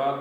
طالبات,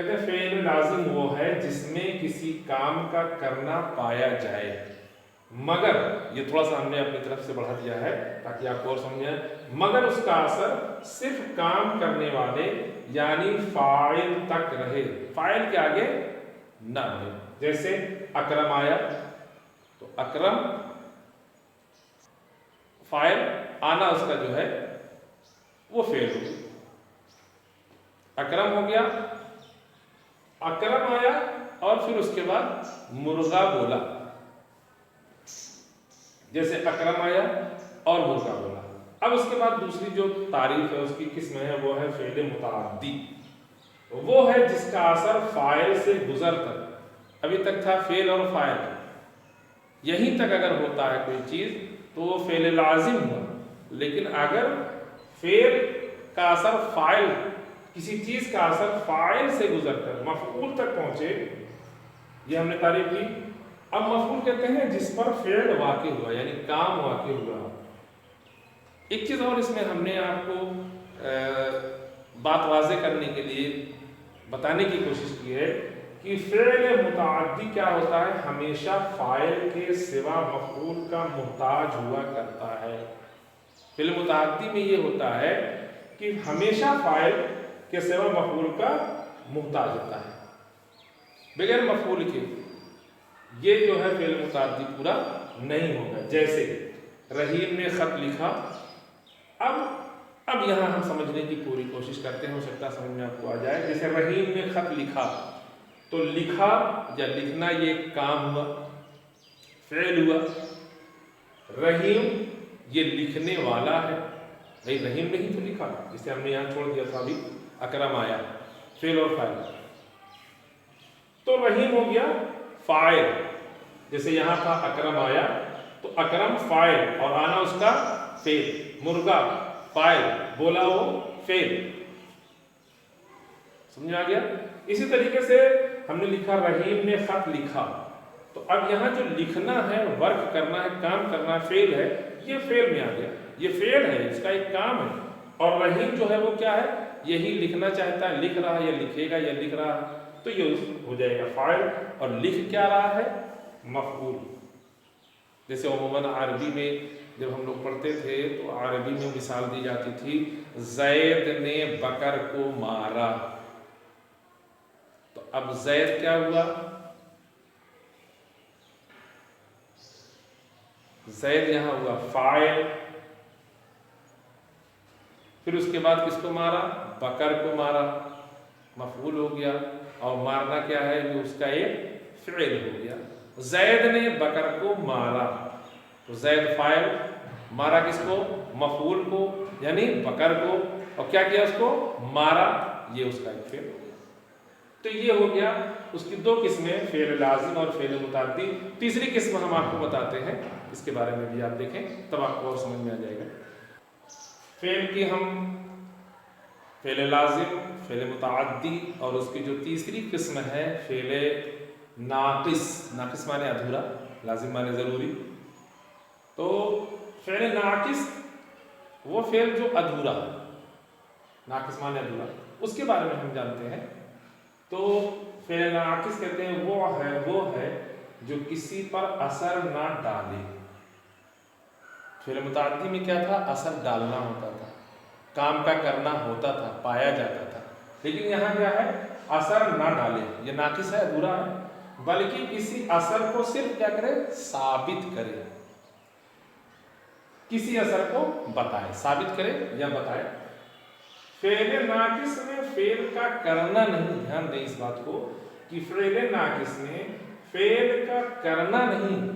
کہتے ہیں فعل لازم وہ ہے جس میں کسی کام کا کرنا پایا جائے، مگر یہ تھوڑا سا ہم نے اپنی طرف سے بڑھا دیا ہے تاکہ آپ اور سمجھیں، مگر اس کا اثر صرف کام کرنے والے یعنی فاعل تک رہے، فاعل کے آگے نہ رہے۔ جیسے اکرم آیا تو اکرم فاعل، آنا اس کا جو ہے وہ فعل ہو گیا، اکرم ہو گیا، اکرم آیا اور پھر اس کے بعد مرغا بولا، جیسے اکرم آیا اور مرغا بولا۔ اب اس کے بعد دوسری جو تعریف ہے اس کی قسم ہے وہ ہے فعل متعدی، وہ ہے جس کا اثر فاعل سے گزر تک، ابھی تک تھا فعل اور فاعل، یہیں تک اگر ہوتا ہے کوئی چیز تو وہ فعل لازم ہوا، لیکن اگر فعل کا اثر فاعل، کسی چیز کا اثر فاعل سے گزر کر مفعول تک پہنچے، یہ ہم نے تعریف کی۔ اب مفعول کہتے ہیں جس پر فعل واقع ہوا، یعنی کام واقع ہوا۔ ایک چیز اور اس میں ہم نے آپ کو بات واضح کرنے کے لیے بتانے کی کوشش کی ہے کہ فعل متعدی کیا ہوتا ہے، ہمیشہ فاعل کے سوا مفعول کا محتاج ہوا کرتا ہے۔ فعل متعدی میں یہ ہوتا ہے کہ ہمیشہ فاعل کے سوا مفعول کا محتاج ہوتا ہے، بغیر مفعول کے یہ جو ہے فعل متعدی پورا نہیں ہوگا۔ جیسے رحیم نے خط لکھا، اب یہاں ہم سمجھنے کی پوری کوشش کرتے ہیں، ہو سکتا ہے سمجھ میں آپ کو آ جائے۔ جیسے رحیم نے خط لکھا تو لکھا یا لکھنا یہ کام ہوا، فعل ہوا۔ رحیم یہ لکھنے والا ہے، بھائی رحیم نے ہی تو لکھا، جسے ہم نے یہاں چھوڑ دیا تھا ابھی، اکرم آیا، فعل اور فاعل، تو رحیم ہو گیا فاعل۔ جیسے یہاں تھا اکرم آیا تو اکرم فاعل اور آنا اس کا فعل، مرغا فاعل، بولا وہ فعل، سمجھ آ گیا؟ اسی طریقے سے ہم نے لکھا رحیم نے خط لکھا، تو اب یہاں جو لکھنا ہے، ورک کرنا ہے، کام کرنا ہے، فعل ہے، یہ فعل میں آ گیا، یہ فعل ہے، اس کا ایک کام ہے۔ اور رحیم جو ہے وہ کیا ہے، یہی لکھنا چاہتا ہے، لکھ رہا ہے یا لکھے گا یا لکھ رہا ہے، تو یہ ہو جائے گا فاعل، اور لکھ کیا رہا ہے، مفعول۔ جیسے عموماً عربی میں جب ہم لوگ پڑھتے تھے تو عربی میں مثال دی جاتی تھی، زید نے بکر کو مارا، تو اب زید کیا ہوا، زید یہاں ہوا فاعل، پھر اس کے بعد کس کو مارا، بکر کو مارا، مفعول ہو گیا، اور مارنا کیا ہے، یہ اس کا ایک فعل ہو گیا۔ زید نے بکر کو مارا، تو زید فاعل، مارا کس کو، مفعول کو یعنی بکر کو، اور کیا کیا اس کو، مارا، یہ اس کا ایک فعل ہو گیا۔ تو یہ ہو گیا اس کی دو قسمیں، فعل لازم اور فعل متعدی۔ تیسری قسم ہم آپ کو بتاتے ہیں، اس کے بارے میں بھی آپ دیکھیں تب آپ کو اور سمجھ میں آ جائے گا۔ فعل کی ہم فعل لازم، فعل متعدی، اور اس کی جو تیسری قسم ہے فعل ناقص، ناقص معنی ادھورا، لازم معنی ضروری۔ تو فعل ناقص وہ فعل جو ادھورا، ناقص معنی ادھورا، اس کے بارے میں ہم جانتے ہیں۔ تو فعل ناقص کہتے ہیں وہ ہے جو کسی پر اثر نہ ڈالے۔ فعل متعدی میں کیا تھا، اثر ڈالنا ہوتا تھا، کام کا کرنا ہوتا تھا، پایا جاتا تھا، لیکن یہاں کیا ہے، اثر نہ ڈالے، یہ ناقص ہے، ادھورا ہے، بلکہ کسی اثر کو صرف کیا کرے، ثابت کرے، کسی اثر کو بتائے، ثابت کرے یا بتائے۔ فعل ناقص میں فعل کا کرنا نہیں، دھیان دیں اس بات کو کہ فعل ناقص میں فعل کا کرنا نہیں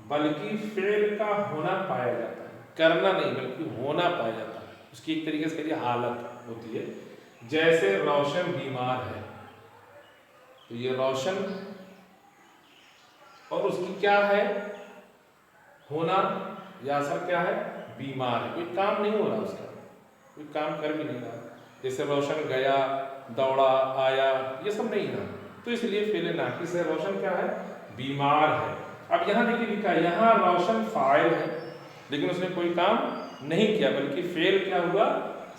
بلکہ فعل کا ہونا پایا جاتا ہے، کرنا نہیں بلکہ ہونا پایا جاتا ہے، اس کی ایک طریقے سے حالت ہوتی ہے۔ جیسے روشن بیمار ہے، تو یہ روشن اور اس کی کیا ہے، ہونا یا اثر کیا ہے، بیمار ہے، کوئی کام نہیں ہو رہا اس کا، کوئی کام کر بھی نہیں رہا۔ جیسے روشن گیا، دوڑا، آیا، یہ سب نہیں رہا، تو اس لیے فعل ناقص ہے۔ روشن کیا ہے، بیمار ہے۔ اب یہاں دیکھیے لکھا ہے، یہاں روشن فاعل ہے لیکن اس نے کوئی کام نہیں کیا، بلکہ فعل کیا ہوا،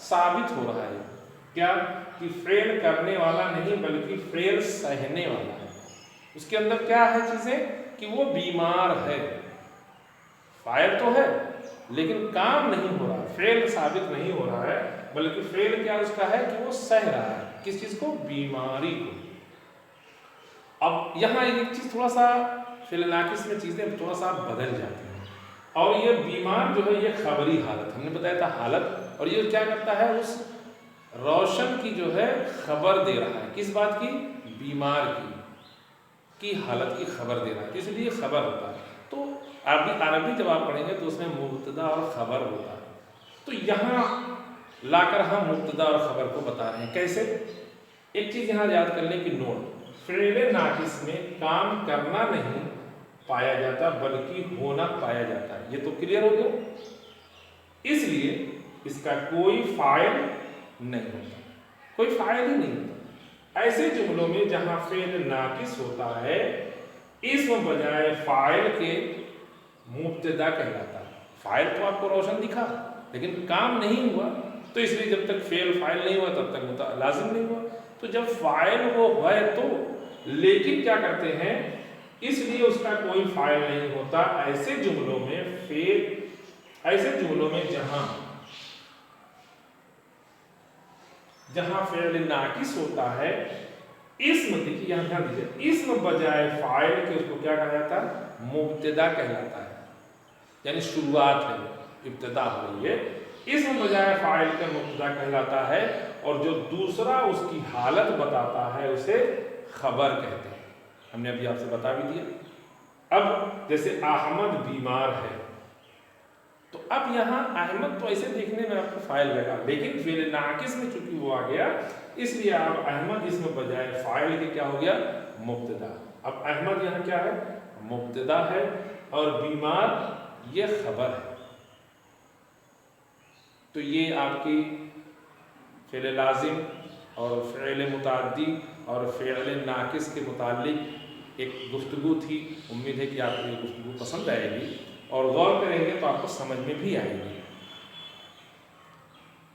ثابت ہو رہا ہے، کیا، کہ فعل کرنے والا نہیں بلکہ فعل سہنے والا ہے. اس کے اندر کیا ہے چیزیں کہ وہ بیمار ہے. فاعل تو ہے لیکن کام نہیں ہو رہا، فعل ثابت نہیں ہو رہا ہے، بلکہ فعل کیا اس کا ہے کہ وہ سہ رہا ہے. کس چیز کو؟ بیماری کو. اب یہاں ایک چیز تھوڑا سا فعل ناقص میں چیزیں تھوڑا سا بدل جاتی ہیں. اور یہ بیمار جو ہے یہ خبری حالت، ہم نے بتایا تھا حالت، اور یہ کیا کرتا ہے اس روشن کی جو ہے خبر دے رہا ہے. کس بات کی؟ بیمار کی حالت کی خبر دے رہا ہے، اس لیے خبر ہوتا ہے. تو عربی جب آپ پڑھیں گے تو اس میں مبتدا اور خبر ہوتا ہے. تو یہاں لا کر ہم مبتدا اور خبر کو بتا رہے ہیں. کیسے؟ ایک چیز یہاں یاد کرنے کی نوٹ، فعل ناقص میں کام کرنا نہیں پایا جاتا بلکہ ہونا پایا جاتا ہے. یہ تو کلیئر ہو گیا. اس لیے اس کا کوئی فاعل نہیں ہوتا، کوئی فاعل ہی نہیں ہوتا. ایسے جملوں میں جہاں فعل ناقص ہوتا ہے اسم بجائے فاعل کے مبتدا کہلاتا ہے. فاعل تو آپ کو روشن دکھا لیکن کام نہیں ہوا، تو اس لیے جب تک فعل فاعل نہیں ہوا تب تک لازم نہیں ہوا. تو جب فاعل وہ ہے تو، لیکن کیا کرتے ہیں اس لیے اس کا کوئی فاعل نہیں ہوتا. ایسے جملوں میں جہاں فعل ناقص ہوتا ہے اسم، دیکھیے یہاں دھیان دیجیے، اسم بجائے فاعل کے اس کو کیا کہا جاتا ہے؟ مبتدا کہلاتا ہے. یعنی شروعات ہے، ابتدا ہو رہی ہے، اسم بجائے فاعل کا مبتدا کہلاتا ہے. اور جو دوسرا اس کی حالت بتاتا ہے اسے خبر کہتے ہیں. ہم نے ابھی آپ سے بتا بھی دیا. اب جیسے احمد بیمار ہے، تو اب یہاں احمد تو ایسے دیکھنے میں آپ کو فاعل لگا، لیکن فعل ناقص میں چونکہ وہ آ گیا اس لیے آپ احمد اس میں بجائے فاعل کے کیا ہو گیا؟ مبتدا. اب احمد یہاں کیا ہے؟ مبتدا ہے، اور بیمار یہ خبر ہے. تو یہ آپ کی فعل لازم اور فعل متعدی اور فعل ناقص کے متعلق ایک گفتگو تھی. امید ہے کہ آپ کو یہ گفتگو پسند آئے گی اور غور کریں گے تو آپ کو سمجھ میں بھی آئے گی.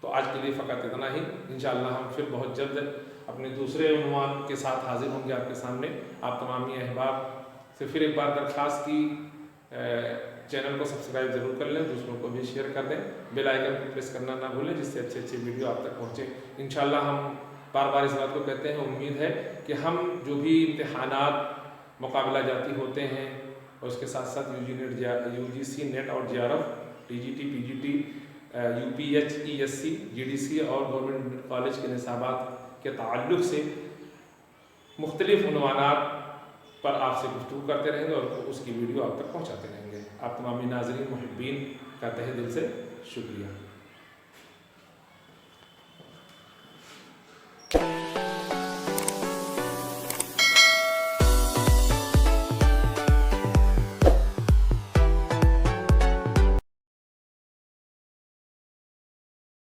تو آج کے لیے فقط اتنا ہی. انشاءاللہ ہم پھر بہت جلد اپنے دوسرے عنوان کے ساتھ حاضر ہوں گے آپ کے سامنے. آپ تمامی احباب سے پھر ایک بار درخواست کی چینل کو سبسکرائب ضرور کر لیں، دوسروں کو بھی شیئر کر دیں، بیل آئیکن کو پریس کرنا نہ بھولیں جس سے اچھے ویڈیو آپ تک پہنچے. انشاءاللہ ہم بار بار اس بات کو کہتے ہیں، امید ہے کہ ہم جو بھی امتحانات مقابلہ جاتی ہوتے ہیں اور اس کے ساتھ ساتھ یو جی سی نیٹ اور J R F, T G T, P G T, U P H, E S C, G D C اور گورنمنٹ کالج کے نصابات کے تعلق سے مختلف عنوانات پر آپ سے گفتگو کرتے رہیں گے اور اس کی ویڈیو آپ تک پہنچاتے رہیں گے. آپ تمامی ناظرین محبین کا تہہ دل سے شکریہ.